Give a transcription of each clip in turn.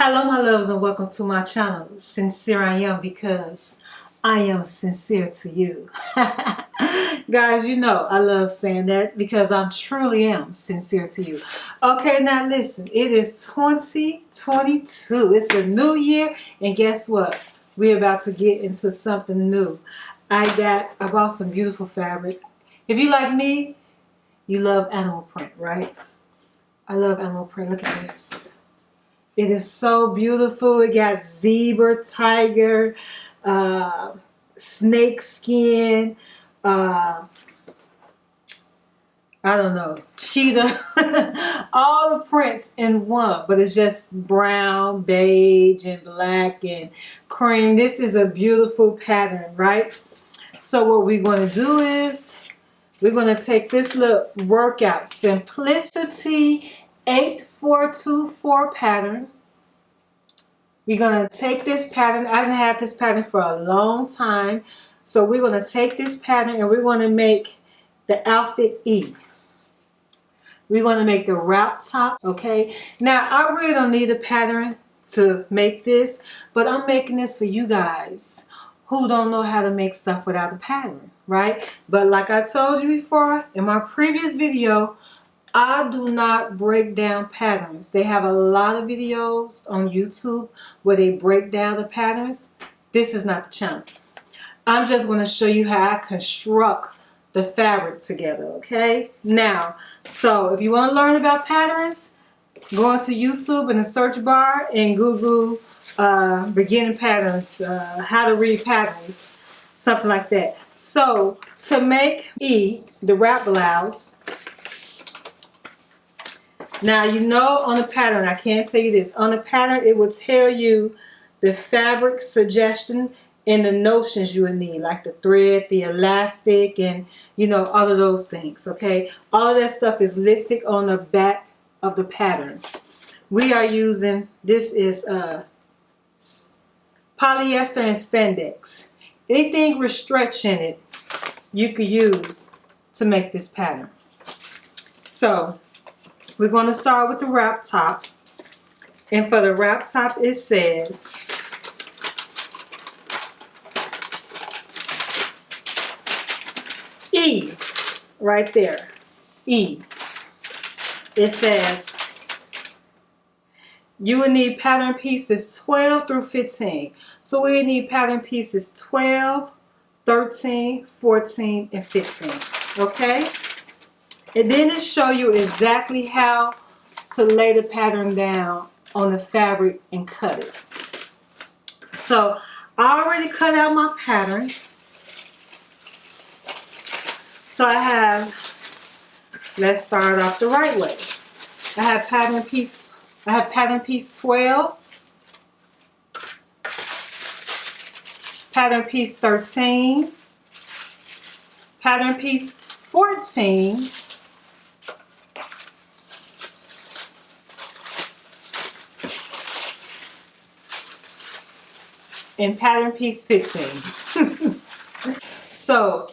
Hello my loves and welcome to my channel. Sincere I am because I am sincere to you. Guys, you know I love saying that because I truly am sincere to you. Okay, now listen, it is 2022. It's a new year and guess what? We're about to get into something new. I bought some beautiful fabric. If you like me, you love animal print, right? I love animal print. Look at this. It is so beautiful. It got zebra, tiger, snake skin, I don't know, cheetah, all the prints in one, but it's just brown, beige, and black, and cream. This is a beautiful pattern, right? So what we're going to do is we're going to take this little workout, Simplicity 8424 pattern. We're going to take this pattern. I haven't had this pattern for a long time. So we're going to take this pattern and we're going to make the outfit E. We're going to make the wrap top, okay? Now, I really don't need a pattern to make this, but I'm making this for you guys who don't know how to make stuff without a pattern, right? But like I told you before in my previous video, I do not break down patterns. They have a lot of videos on YouTube where they break down the patterns. This is not the channel. I'm just going to show you how I construct the fabric together, okay? Now, so if you want to learn about patterns, go into YouTube in the search bar and Google beginning patterns, how to read patterns, something like that. So to make E, the wrap blouse, now you know on the pattern, I can't tell you this, on the pattern it will tell you the fabric suggestion and the notions you would need, like the thread, the elastic, and you know, all of those things, okay? All of that stuff is listed on the back of the pattern. We are using, this is polyester and spandex. Anything with stretch in it, you could use to make this pattern. So, we're going to start with the wrap top. And for the wrap top, it says, E, right there, E. It says, you will need pattern pieces 12 through 15. So we need pattern pieces 12, 13, 14, and 15, okay? And then it show you exactly how to lay the pattern down on the fabric and cut it. So I already cut out my pattern. So I have, let's start off the right way. I have pattern piece 12, pattern piece 13, pattern piece 14, and pattern piece 15. So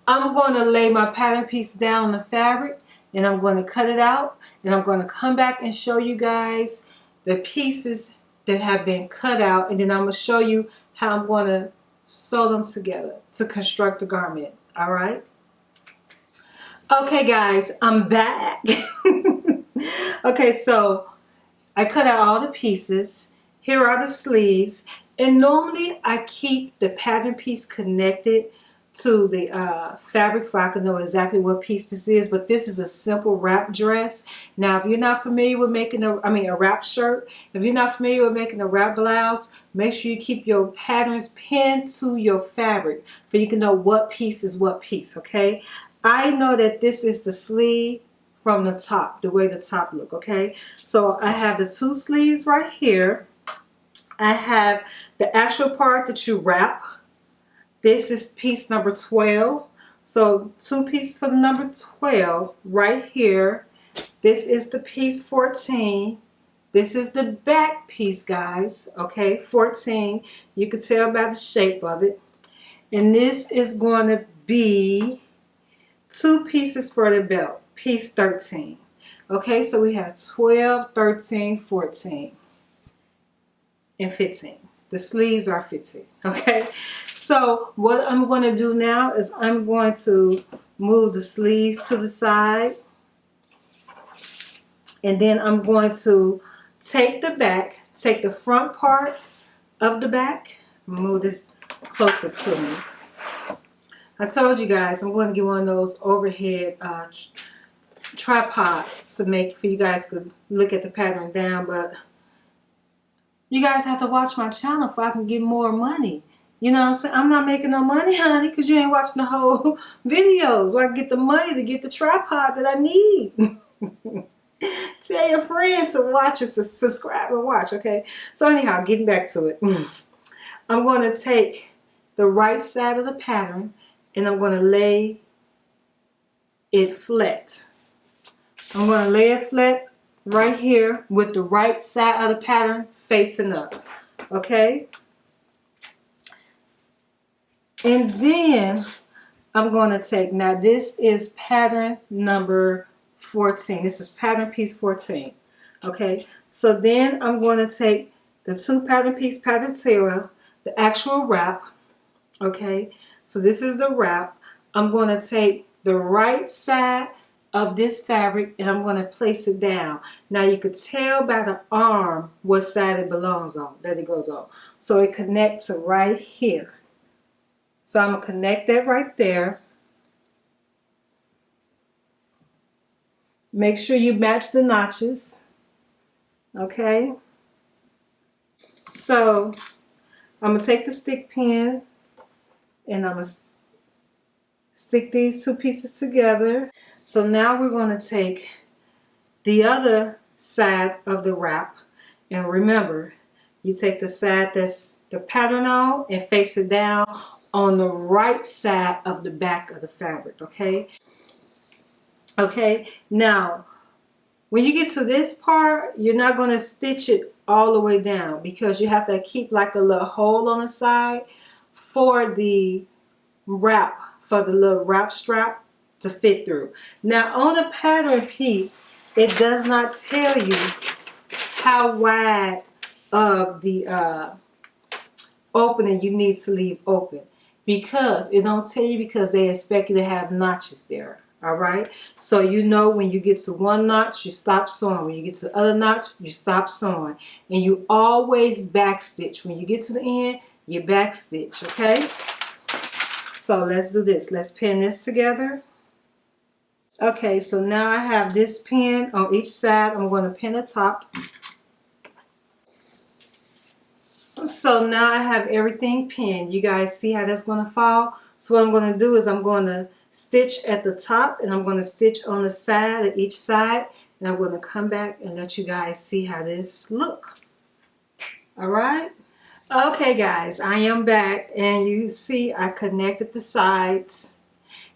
I'm going to lay my pattern piece down on the fabric and I'm going to cut it out and I'm going to come back and show you guys the pieces that have been cut out, and then I'm going to show you how I'm going to sew them together to construct the garment. All right? Okay guys, I'm back. Okay, so I cut out all the pieces. Here are the sleeves. And normally I keep the pattern piece connected to the fabric so I can know exactly what piece this is. But this is a simple wrap dress. Now, if you're not familiar with making a wrap shirt, if you're not familiar with making a wrap blouse, make sure you keep your patterns pinned to your fabric so you can know what piece is what piece, okay? I know that this is the sleeve from the top, the way the top look, okay? So I have the two sleeves right here. I have the actual part that you wrap. This is piece number 12. So 2 pieces for the number 12 right here. This is the piece 14. This is the back piece, guys. Okay, 14. You can tell by the shape of it. And this is going to be 2 pieces for the belt, piece 13. Okay, so we have 12, 13, 14. and 15. The sleeves are 15. Okay. So what I'm going to do now is I'm going to move the sleeves to the side. And then I'm going to take the front part of the back. Move this closer to me. I told you guys I'm going to get one of those overhead tripods to make for you guys to look at the pattern down, but you guys have to watch my channel if I can get more money. You know what I'm saying? I'm not making no money, honey, because you ain't watching the whole video. So I get the money to get the tripod that I need. Tell your friends to watch and subscribe and watch, okay? So anyhow, getting back to it. I'm going to take the right side of the pattern and I'm going to lay it flat. I'm going to lay it flat right here with the right side of the pattern facing up, okay? And then I'm going to take, now this is pattern number 14. This is pattern piece 14, okay? So then I'm going to take the two pattern piece pattern tail, the actual wrap, okay? So this is the wrap. I'm going to take the right side of this fabric and I'm going to place it down. Now you could tell by the arm what side it belongs on, that it goes on. So it connects to right here. So I'm going to connect that right there. Make sure you match the notches. Okay. So I'm going to take the stick pin and I'm going to stick these two pieces together. So now we're going to take the other side of the wrap. And remember, you take the side that's the pattern on and face it down on the right side of the back of the fabric, okay? Okay, now when you get to this part, you're not going to stitch it all the way down because you have to keep like a little hole on the side for the wrap, for the little wrap strap to fit through. Now on a pattern piece, it does not tell you how wide of the opening you need to leave open, because it don't tell you, because they expect you to have notches there. All right, so you know when you get to one notch, you stop sewing. When you get to the other notch, you stop sewing, and you always back stitch. When you get to the end, you back stitch. Okay, so let's do this. Let's pin this together. Okay, so now I have this pin on each side. I'm going to pin the top. So now I have everything pinned. You guys see how that's going to fall? So what I'm going to do is I'm going to stitch at the top and I'm going to stitch on the side of each side, and I'm going to come back and let you guys see how this look. All right. Okay guys, I am back, and you see I connected the sides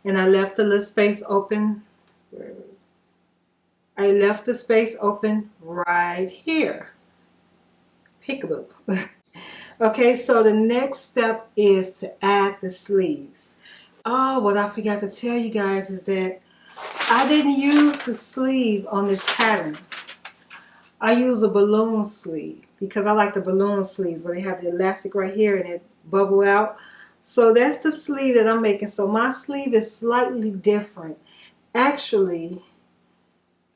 and I left a little space open. I left the space open right here. Peekaboo. Okay, so the next step is to add the sleeves. Oh, what I forgot to tell you guys is that I didn't use the sleeve on this pattern. I use a balloon sleeve because I like the balloon sleeves where they have the elastic right here and it bubble out. So that's the sleeve that I'm making. So my sleeve is slightly different. Actually,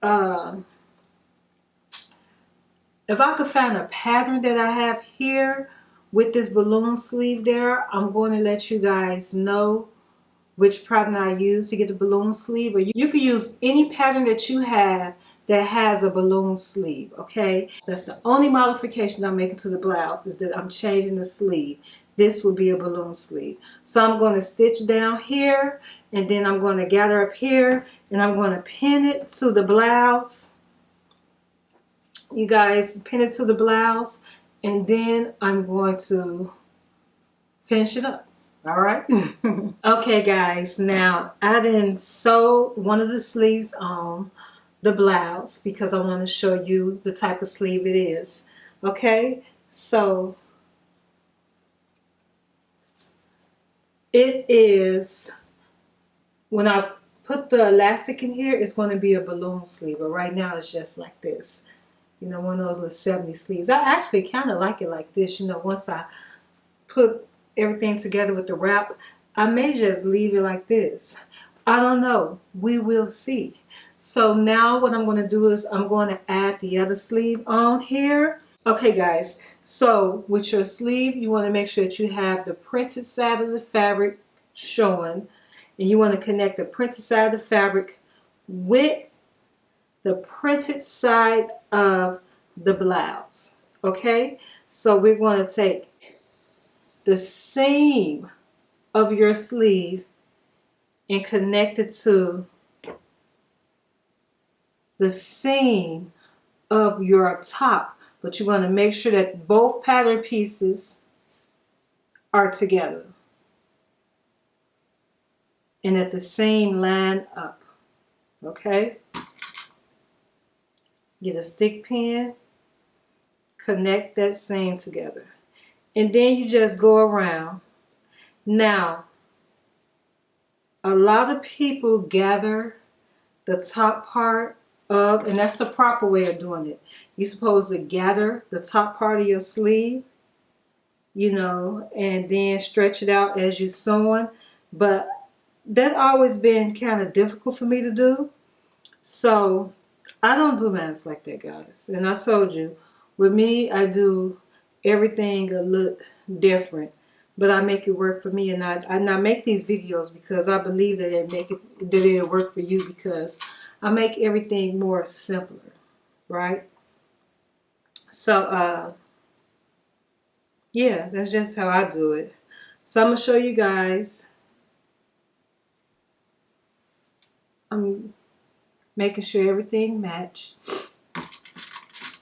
if I could find a pattern that I have here with this balloon sleeve there, I'm going to let you guys know which pattern I use to get the balloon sleeve. Or you can use any pattern that you have that has a balloon sleeve, okay? That's the only modification I'm making to the blouse, is that I'm changing the sleeve. This would be a balloon sleeve. So I'm going to stitch down here, and then I'm going to gather up here, and I'm going to pin it to the blouse. You guys, pin it to the blouse, and then I'm going to finish it up. All right. Okay guys, now I didn't sew one of the sleeves on the blouse because I want to show you the type of sleeve it is. Okay, so it is, when I put the elastic in here, it's going to be a balloon sleeve, but right now it's just like this. You know, one of those little 70 sleeves. I actually kind of like it like this. You know, once I put everything together with the wrap, I may just leave it like this. I don't know. We will see. So now what I'm going to do is I'm going to add the other sleeve on here. Okay, guys. So with your sleeve, you want to make sure that you have the printed side of the fabric showing. And you want to connect the printed side of the fabric with the printed side of the blouse. Okay? So we're going to take the seam of your sleeve and connect it to the seam of your top. But you want to make sure that both pattern pieces are together and at the same line up. Okay? Get a stick pin, connect that seam together. And then you just go around. Now, a lot of people gather the top part of, and that's the proper way of doing it. You're supposed to gather the top part of your sleeve, you know, and then stretch it out as you're sewing. But that always been kind of difficult for me to do. So I don't do masks like that, guys. And I told you, with me, I do everything a little different. But I make it work for me, and I make these videos because I believe that it'll work for you, because I make everything more simpler, right? So yeah, that's just how I do it. So I'm gonna show you guys. I'm making sure everything match.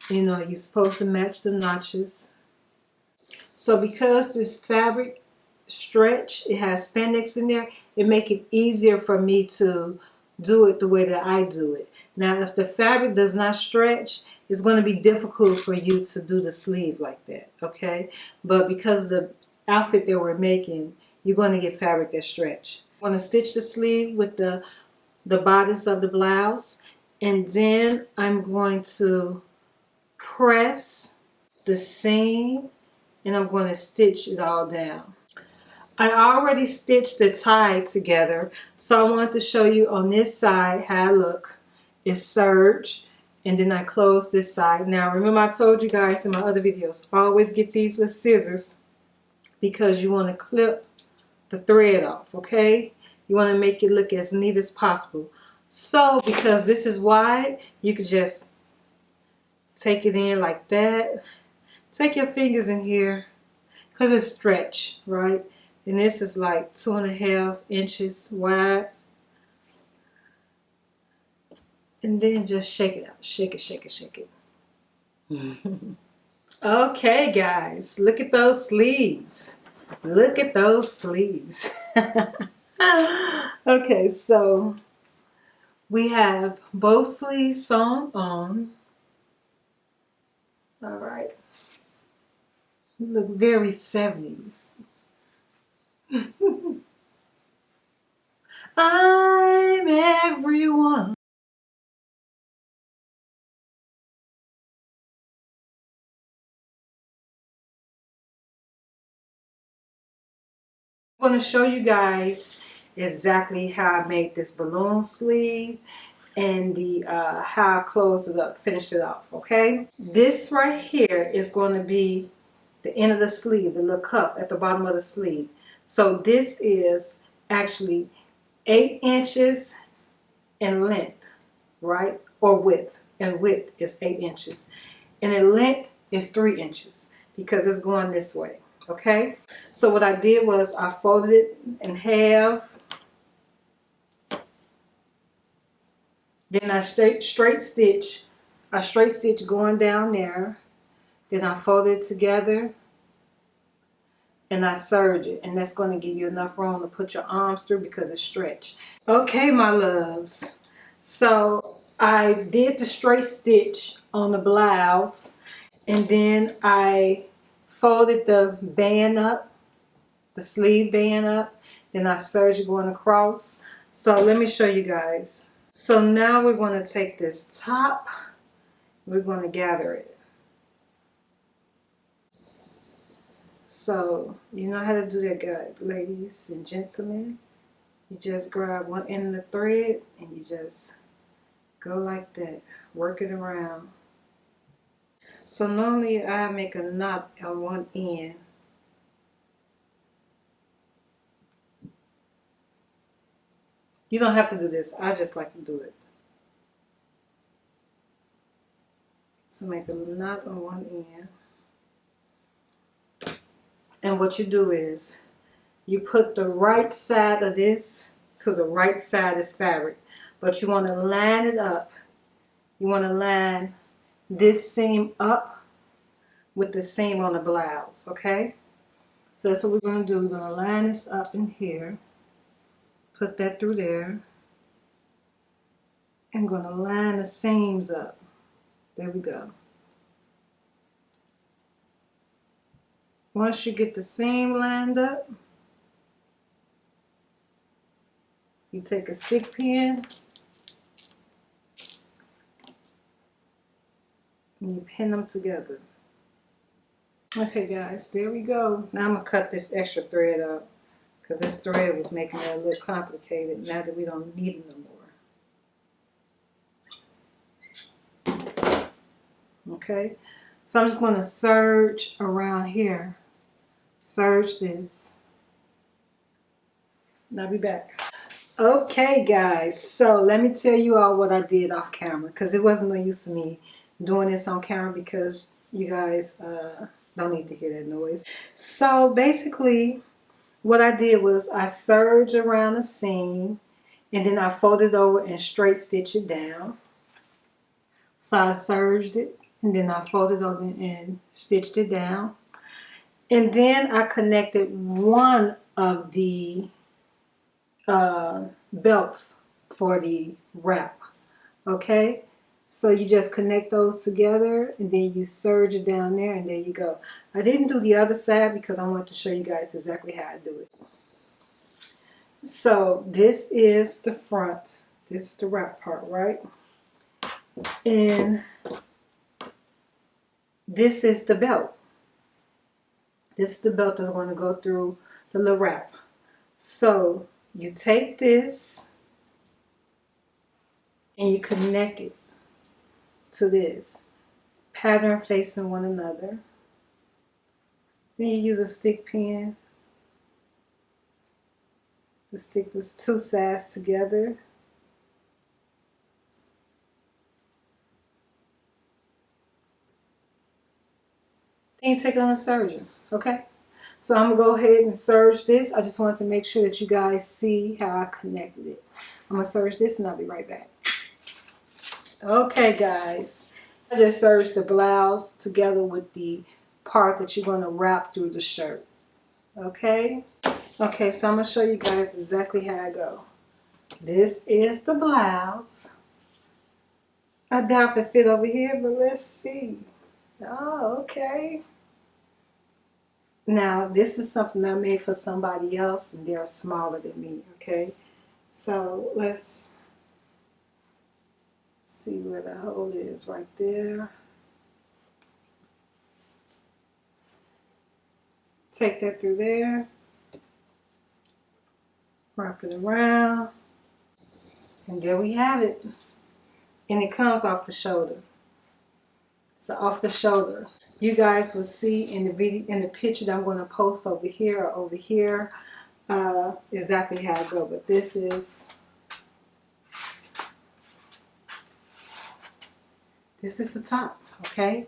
You know, you're supposed to match the notches. So because this fabric stretch, it has spandex in there, it make it easier for me to do it the way that I do it. Now, if the fabric does not stretch, it's going to be difficult for you to do the sleeve like that, okay? But because of the outfit that we're making, you're going to get fabric that stretch. I'm going to stitch the sleeve with the bodice of the blouse, and then I'm going to press the seam, and I'm going to stitch it all down. I already stitched the tie together, so I want to show you on this side how I look. It's serge, and then I close this side. Now remember, I told you guys in my other videos, always get these little scissors because you want to clip the thread off, okay? You want to make it look as neat as possible. So because this is wide, you could just take it in like that. Take your fingers in here because it's stretched, right? And this is like 2.5 inches wide. And then just shake it out. Shake it, shake it, shake it. Okay, guys. Look at those sleeves. Look at those sleeves. Okay, so we have both sleeves sewn on. All right. You look very 70s. I'm everyone. I'm going to show you guys exactly how I made this balloon sleeve and the how I closed it up, finished it off, okay? This right here is going to be the end of the sleeve, the little cuff at the bottom of the sleeve. So this is actually 8 inches in length, right? Or width. And width is 8 inches. And in length is 3 inches because it's going this way, okay? So what I did was I folded it in half. Then I straight stitch. I straight stitch going down there. Then I fold it together. And I serge it. And that's going to give you enough room to put your arms through because it's stretched. Okay, my loves. So I did the straight stitch on the blouse. And then I folded the band up. The sleeve band up. Then I serge it going across. So let me show you guys. So now we're going to take this top we're going to gather it. So you know how to do that, guys, ladies and gentlemen. You just grab one end of the thread and you just go like that. Work it around. So normally I make a knot on one end. You don't have to do this. I just like to do it. So make a little knot on one end. And what you do is you put the right side of this to the right side of this fabric. But you want to line it up. You want to line this seam up with the seam on the blouse, okay? So that's what we're going to do. We're going to line this up in here. Put that through there. And going to line the seams up. There we go. Once you get the seam lined up, you take a stick pin and you pin them together. Okay guys, there we go. Now I'm going to cut this extra thread up because this thread was making it a little complicated now that we don't need it no more. Okay, so I'm just going to serge around here. Serge this. And I'll be back. Okay guys, so let me tell you all what I did off camera because it wasn't no use of me doing this on camera because you guys don't need to hear that noise. So basically what I did was I serged around the seam and then I folded over and straight stitched it down. So I serged it and then I folded over and stitched it down. And then I connected one of the belts for the wrap. Okay, so you just connect those together and then you serge it down there and there you go. I didn't do the other side because I wanted to show you guys exactly how I do it. So this is the front. This is the wrap part, right? And this is the belt. This is the belt that's going to go through the little wrap. So you take this and you connect it to this pattern facing one another. Then you use a stick pin to stick these two sides together. Then you take it on a serger, okay? So I'm going to go ahead and serge this. I just wanted to make sure that you guys see how I connected it. I'm going to serge this and I'll be right back. Okay guys, I just serged the blouse together with the part that you're going to wrap through the shirt. Okay? Okay, so I'm going to show you guys exactly how I go. This is the blouse. I doubt it fit over here, but let's see. Oh, okay. Now, this is something I made for somebody else, and they're smaller than me, okay? So, let's see where the hole is right there. Take that through there. Wrap it around. And there we have it. And it comes off the shoulder. So off the shoulder. You guys will see in the video, in the picture that I'm going to post over here or over here, exactly how I go. But this is the top, okay?